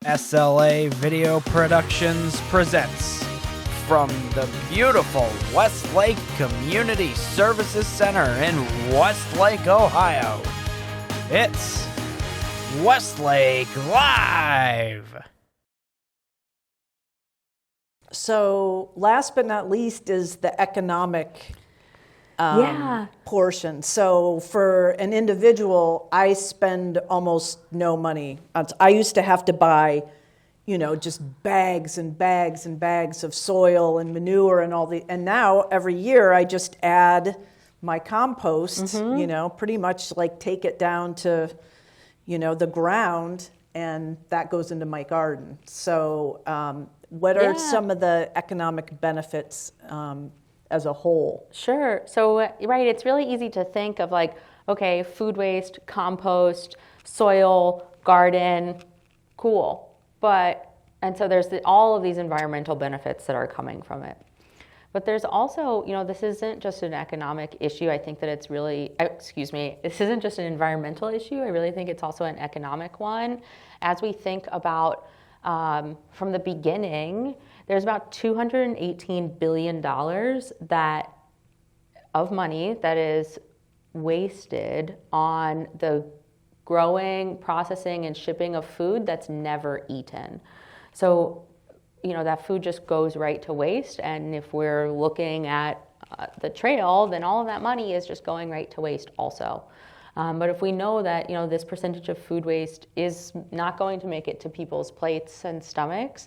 SLA Video Productions presents from the beautiful Westlake Community Services Center in Westlake, Ohio. It's Westlake Live! So last but not least is the economic portion. So for an individual, I spend almost no money. I used to have to buy, just bags and bags and bags of soil and manure and now every year I just add my compost, pretty much like take it down to, the ground, and that goes into my garden. So what are some of the economic benefits as a whole? Sure. So, right, it's really easy to think of food waste, compost, soil, garden, cool. And so there's all of these environmental benefits that are coming from it. But there's also, this isn't just an economic issue. I think that it's really, this isn't just an environmental issue. I really think it's also an economic one. As we think about from the beginning, there's about $218 billion of money that is wasted on the growing, processing, and shipping of food that's never eaten. So, that food just goes right to waste. And if we're looking at the trail, then all of that money is just going right to waste also. But if we know that, this percentage of food waste is not going to make it to people's plates and stomachs,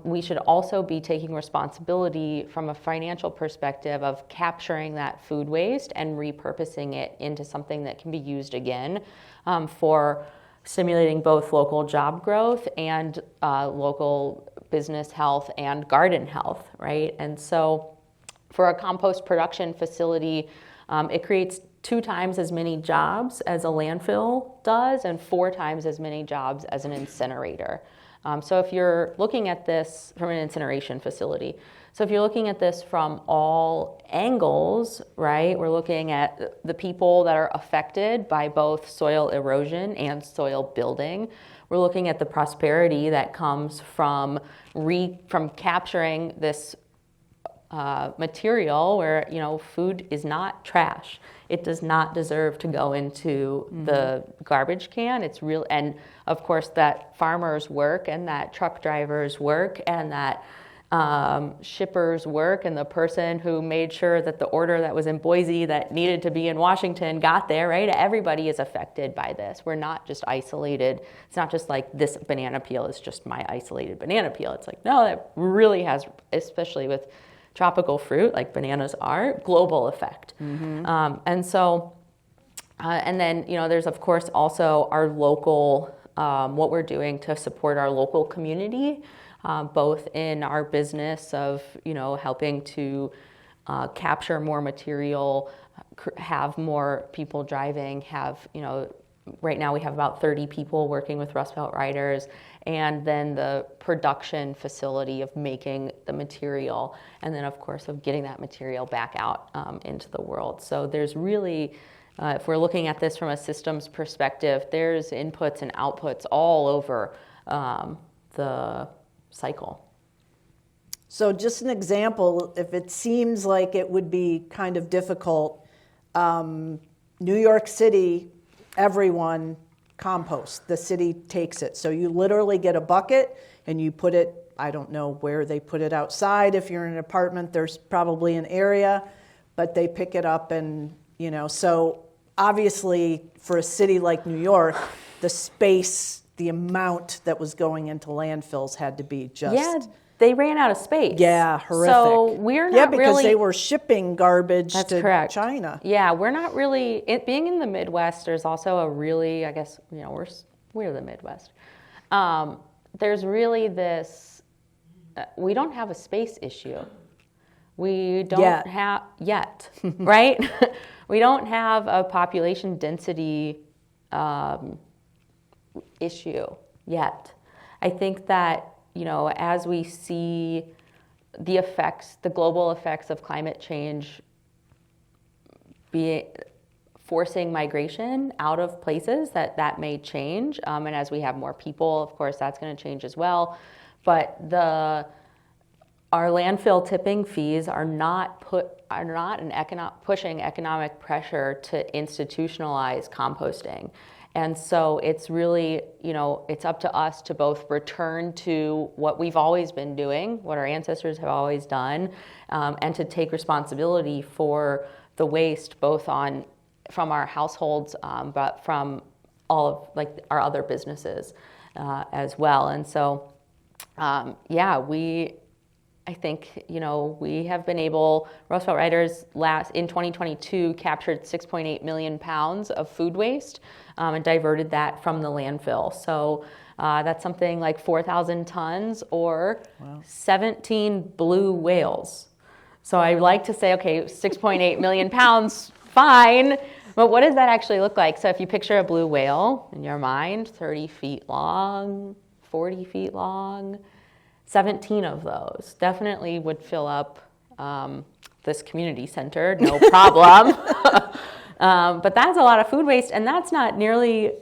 we should also be taking responsibility from a financial perspective of capturing that food waste and repurposing it into something that can be used again for stimulating both local job growth and local business health and garden health, right? And so for a compost production facility, it creates 2 times as many jobs as a landfill does and 4 times as many jobs as an incinerator. So if you're looking at this from an incineration facility, so if you're looking at this from all angles, right, we're looking at the people that are affected by both soil erosion and soil building. We're looking at the prosperity that comes from capturing this material where, food is not trash. It does not deserve to go into the garbage can. It's real, and of course that farmers' work and that truck drivers' work and that shippers' work and the person who made sure that the order that was in Boise that needed to be in Washington got there, right? Everybody is affected by this. We're not just isolated. It's not just like this banana peel is just my isolated banana peel. It's like, no, that really has, especially with tropical fruit like bananas are, global effect. And then, there's of course also our local, what we're doing to support our local community, both in our business of, helping to capture more material, have more people driving, right now we have about 30 people working with Rust Belt Riders, and then the production facility of making the material, and then of course of getting that material back out into the world. So there's really, if we're looking at this from a systems perspective, there's inputs and outputs all over the cycle. So just an example, if it seems like it would be kind of difficult, New York City, everyone compost. The city takes it. So you literally get a bucket and you put it, I don't know where they put it outside. If you're in an apartment, there's probably an area, but they pick it up and, so obviously for a city like New York, the space, the amount that was going into landfills had to be just... Yeah, they ran out of space. Yeah, horrific. So we're not because really... they were shipping garbage to correct. China. Yeah, we're not really... being in the Midwest, there's also a really, I guess, we're the Midwest. There's really this... we don't have a space issue. We don't have... Yet, right? We don't have a population density issue yet. I think that, as we see the global effects of climate change forcing migration out of places that may change. And as we have more people, of course, that's going to change as well. But our landfill tipping fees are not pushing economic pressure to institutionalize composting. And so it's really, it's up to us to both return to what we've always been doing, what our ancestors have always done, and to take responsibility for the waste, both from our households, but from all of our other businesses as well. And so, I think, we have been able, Rust Belt Riders in 2022 captured 6.8 million pounds of food waste and diverted that from the landfill. So that's something like 4,000 tons or 17 blue whales. So I like to say, okay, 6.8 million pounds, fine, but what does that actually look like? So if you picture a blue whale in your mind, 30 feet long, 40 feet long, 17 of those definitely would fill up this community center, no problem. But that's a lot of food waste, and that's not nearly,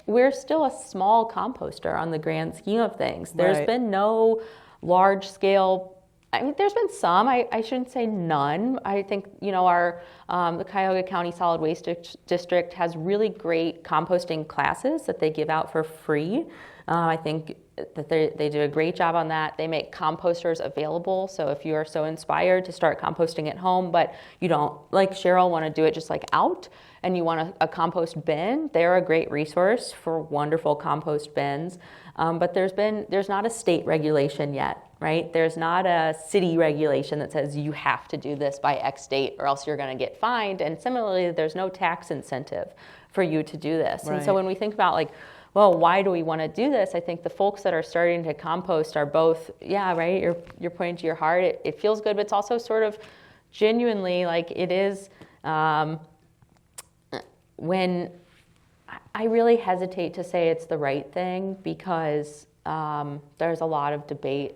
we're still a small composter on the grand scheme of things. There's been no large scale, there's been some, I shouldn't say none. I think, the Cuyahoga County Solid Waste District has really great composting classes that they give out for free. I think that they do a great job on that. They make composters available. So if you are so inspired to start composting at home, but you don't, like Cheryl, want to do it just out, and you want a compost bin, they're a great resource for wonderful compost bins. But there's not a state regulation yet, right? There's not a city regulation that says you have to do this by X date or else you're going to get fined. And similarly, there's no tax incentive for you to do this. Right. And so when we think about why do we want to do this? I think the folks that are starting to compost are both, right, you're pointing to your heart. It feels good, but it's also sort of genuinely it is, when I really hesitate to say it's the right thing because there's a lot of debate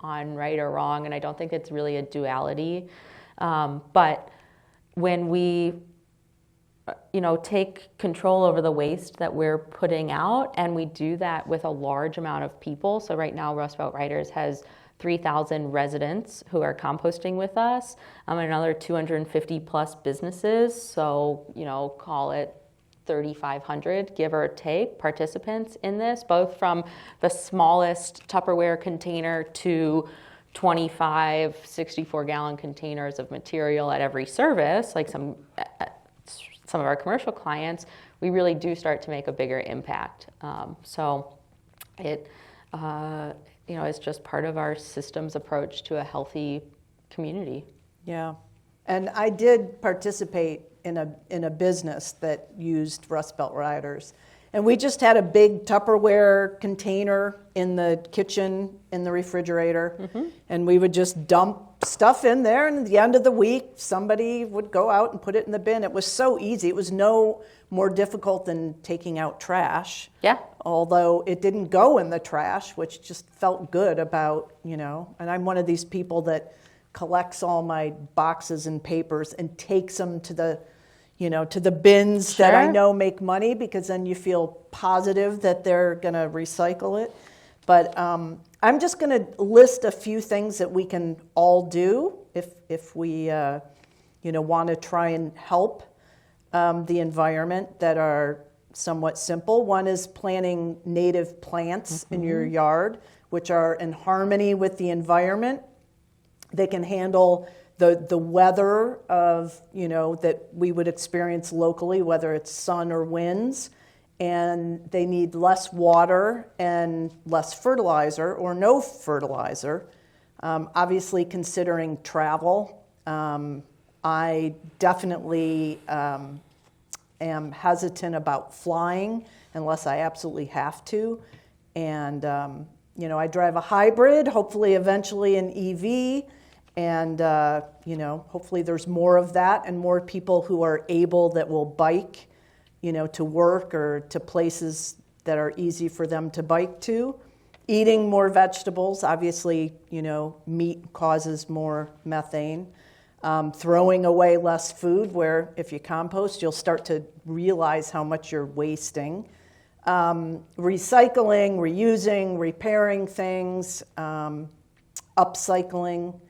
on right or wrong, and I don't think it's really a duality. But when we take control over the waste that we're putting out, and we do that with a large amount of people. So right now, Rust Belt Riders has 3,000 residents who are composting with us, and another 250 plus businesses. So, call it 3,500, give or take, participants in this, both from the smallest Tupperware container to 25 64-gallon containers of material at every service, like some of our commercial clients. We really do start to make a bigger impact. So it, is just part of our systems approach to a healthy community. Yeah, and I did participate in a business that used Rust Belt Riders, and we just had a big Tupperware container in the kitchen, in the refrigerator, and we would just dump stuff in there, and at the end of the week, somebody would go out and put it in the bin. It was so easy. It was no more difficult than taking out trash. Yeah. Although it didn't go in the trash, which just felt good about, and I'm one of these people that collects all my boxes and papers and takes them to the bins that I know make money, because then you feel positive that they're going to recycle it. But I'm just going to list a few things that we can all do if we want to try and help the environment, that are somewhat simple. One is planting native plants in your yard, which are in harmony with the environment. They can handle the weather of, that we would experience locally, whether it's sun or winds. And they need less water and less fertilizer, or no fertilizer. Obviously, considering travel, I definitely am hesitant about flying unless I absolutely have to. And, I drive a hybrid, hopefully eventually an EV. And, hopefully there's more of that and more people who are able, that will bike, to work or to places that are easy for them to bike to. Eating more vegetables, obviously, meat causes more methane. throwing away less food, where if you compost, you'll start to realize how much you're wasting. Recycling, reusing, repairing things, upcycling,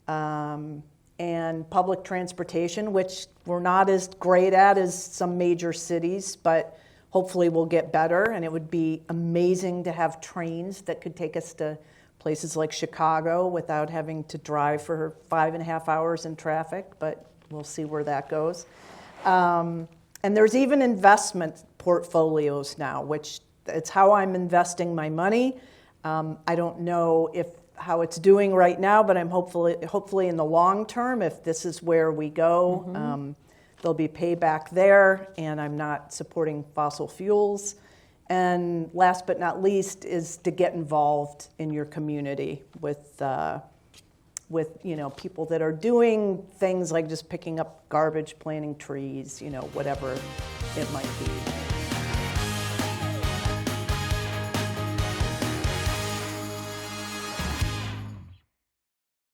and public transportation, which we're not as great at as some major cities, but hopefully we'll get better. And it would be amazing to have trains that could take us to places like Chicago without having to drive for 5.5 hours in traffic, but we'll see where that goes. And there's even investment portfolios now, which it's how I'm investing my money. I don't know how it's doing right now, but I'm hopefully in the long term, if this is where we go, there'll be payback there, and I'm not supporting fossil fuels. And last but not least is to get involved in your community with people that are doing things like just picking up garbage, planting trees, whatever it might be.